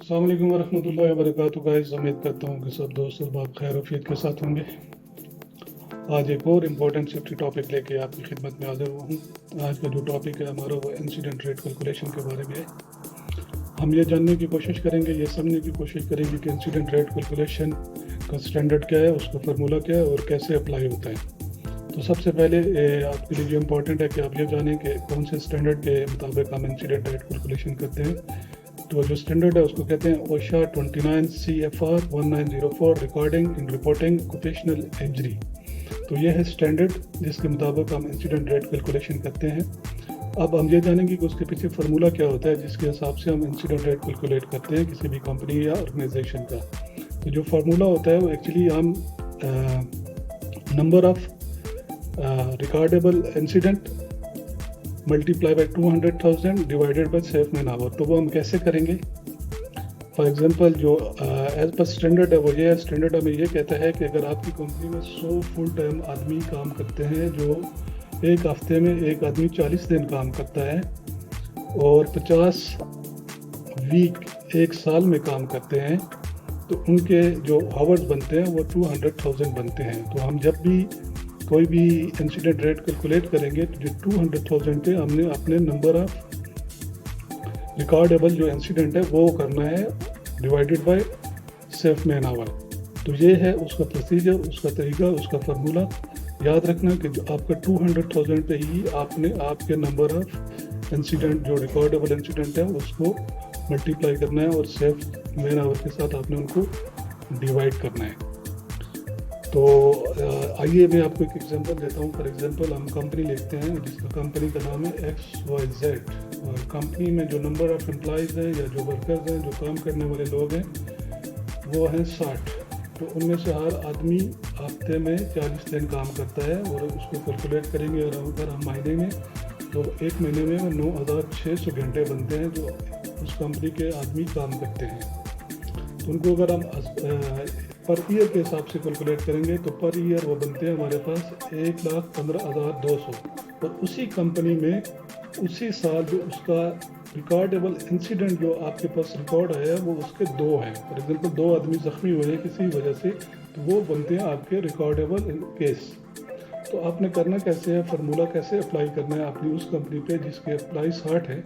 अस्सलाम वालेकुम वरहमतुल्लाहि वबरकातुहू गाइस, उम्मीद करता हूँ कि सब दोस्त और बाप खैर आफियत के साथ होंगे। आज एक और इम्पोर्टेंट सेफ्टी टॉपिक लेके आपकी खिदमत में हाजिर हुआ हूँ। आज का जो टॉपिक है हमारा वो इंसिडेंट रेट कैलकुलेशन के बारे में है। हम ये जानने की कोशिश करेंगे, ये समझने की कोशिश करेंगे कि इंसिडेंट रेट कैलकुलेशन का स्टैंडर्ड क्या है, उसका फार्मूला क्या है और कैसे अप्लाई होता है। तो सबसे पहले आपके लिए जो इम्पोर्टेंट है कि आप ये जानें कि कौन से स्टैंडर्ड के मुताबिक हम इंसिडेंट रेट कैलकुलेशन करते हैं। तो जो स्टैंडर्ड है उसको कहते हैं ओशा 29 CFR 1904 recording in reporting occupational injury. तो ये है स्टैंडर्ड जिसके मुताबिक हम इंसिडेंट रेट कैलकुलेशन करते हैं। अब हम ये जानेंगे कि उसके पीछे फार्मूला क्या होता है जिसके हिसाब से हम इंसिडेंट रेट कैलकुलेट करते हैं किसी भी कंपनी या ऑर्गेनाइजेशन का। तो जो फार्मूला होता है वो एक्चुअली हम number of recordable incident multiply by 200,000 divided by safe man hour. तो वो हम कैसे करेंगे? फॉर एग्जांपल जो एज पर स्टैंडर्ड है वो ये है। स्टैंडर्ड हमें ये कहता है कि अगर आपकी कंपनी में 100 फुल टाइम आदमी काम करते हैं, जो एक हफ्ते में एक आदमी 40 दिन काम करता है और 50 वीक एक साल में काम करते हैं, तो उनके जो आवर्स बनते हैं वो 200,000 बनते हैं। तो हम जब भी कोई भी इंसिडेंट रेट कैलकुलेट करेंगे तो जो 200,000 पे हमने अपने नंबर ऑफ रिकॉर्डेबल जो इंसिडेंट है वो करना है divided by safe man hour. तो ये है उसका प्रोसीजर, उसका तरीका, उसका फार्मूला। याद रखना कि जो आपका 200,000 पे ही आपने आपके नंबर ऑफ इंसिडेंट जो रिकॉर्डेबल इंसिडेंट है उसको मल्टीप्लाई करना है और सेफ मैन आवर के साथ आपने उनको डिवाइड करना है। तो आइए मैं आपको एक एग्जांपल देता हूँ। फॉर एग्जांपल हम कंपनी लेते हैं जिसका कंपनी का नाम है XYZ, और कंपनी में जो नंबर ऑफ एम्प्लॉयज़ हैं या जो वर्कर्स हैं, जो काम करने वाले लोग हैं, वो हैं 60। तो उनमें से हर आदमी हफ्ते में 40 दिन काम करता है और उसको कैलकुलेट करेंगे और अगर हम महीने में, तो एक महीने में 9,600 घंटे बनते हैं जो उस कंपनी के आदमी काम करते हैं। तो उनको अगर हम पर ईयर के हिसाब से कैलकुलेट करेंगे तो पर ईयर वो बनते हैं हमारे पास 1,15,200। और उसी कंपनी में उसी साल जो उसका रिकॉर्डेबल इंसिडेंट जो आपके पास रिकॉर्ड आया है वो उसके 2 हैं। फॉर एग्जांपल 2 आदमी ज़ख्मी हुए हैं किसी वजह से, तो वो बनते हैं आपके रिकॉर्डेबल केस। तो आपने करना कैसे है, फार्मूला कैसे अप्लाई करना है अपनी उस कंपनी पे जिसके अप्लाई 60 है।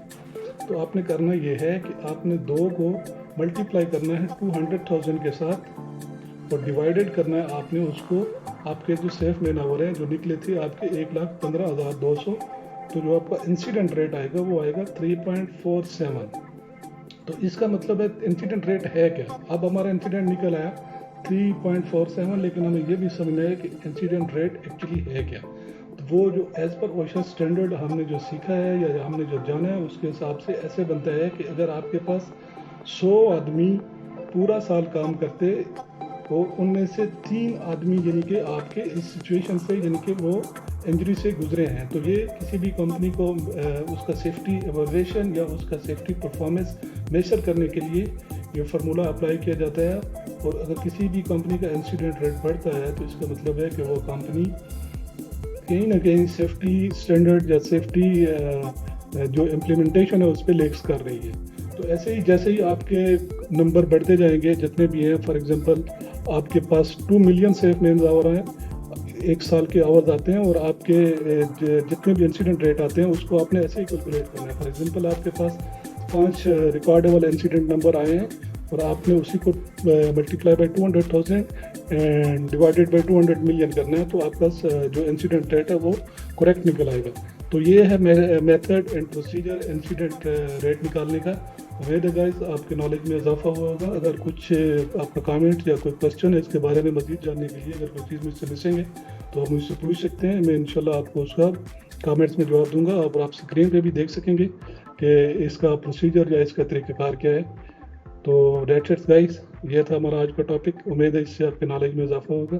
तो आपने करना ये है कि आपने 2 को मल्टीप्लाई करना है 200,000 के साथ और डिवाइडेड करना है आपने उसको आपके जो सेफ मैन आवर हैं जो निकले थे आपके 1,15,200। तो जो आपका इंसिडेंट रेट आएगा वो आएगा 3.47। तो इसका मतलब है इंसिडेंट रेट है क्या। अब हमारा इंसिडेंट निकल आया 3.47, लेकिन हमें ये भी समझना है कि इंसिडेंट रेट एक्चुअली है क्या। तो वो जो एज पर ओशा स्टैंडर्ड हमने जो सीखा है या हमने जो जाना है उसके हिसाब से ऐसे बनता है कि अगर आपके पास 100 आदमी पूरा साल काम करते तो उनमें से 3 आदमी यानी कि आपके इस सिचुएशन से यानी कि वो इंजरी से गुजरे हैं, तो ये किसी भी कंपनी को उसका सेफ्टी एवोल्यूशन या उसका सेफ्टी परफॉर्मेंस मेजर करने के लिए ये फार्मूला अप्लाई किया जाता है। और अगर किसी भी कंपनी का इंसिडेंट रेट बढ़ता है तो इसका मतलब है कि वो कंपनी कहीं ना कहीं सेफ्टी स्टैंडर्ड या सेफ्टी जो इम्प्लीमेंटेशन है उस पर लेक्स कर रही है। तो ऐसे ही जैसे ही आपके नंबर बढ़ते जाएंगे जितने भी हैं, फॉर एग्जांपल आपके पास 2 मिलियन सेफ मैन आवर हैं, एक साल के आवर्स आते हैं और आपके जितने भी इंसिडेंट रेट आते हैं उसको आपने ऐसे ही कैलकुलेट करना है। फॉर एग्जांपल आपके पास 5 रिकॉर्डेबल इंसिडेंट नंबर आए हैं और आपने उसी को multiply by 200,000 and divided by 200 million करना है, तो आपका जो इंसिडेंट रेट है वो करेक्ट निकल आएगा। तो ये है method and procedure incident rate निकालने का। उम्मीद है गाइस आपके नॉलेज में इजाफा हुआ होगा। अगर कुछ आपका कमेंट या कोई क्वेश्चन है इसके बारे में मज़ीद जानने के लिए, अगर कोई चीज़ मुझसे मिसेंगे तो आप मुझसे पूछ सकते हैं। मैं इंशाल्लाह आपको उसका कमेंट्स में जवाब दूंगा और आप स्क्रीन पे भी देख सकेंगे कि इसका प्रोसीजर या इसका तरीक़ाकार क्या है। तो दैट्स इट गाइस, ये था हमारा आज का टॉपिक। उम्मीद है इससे आपके नॉलेज में इजाफा होगा।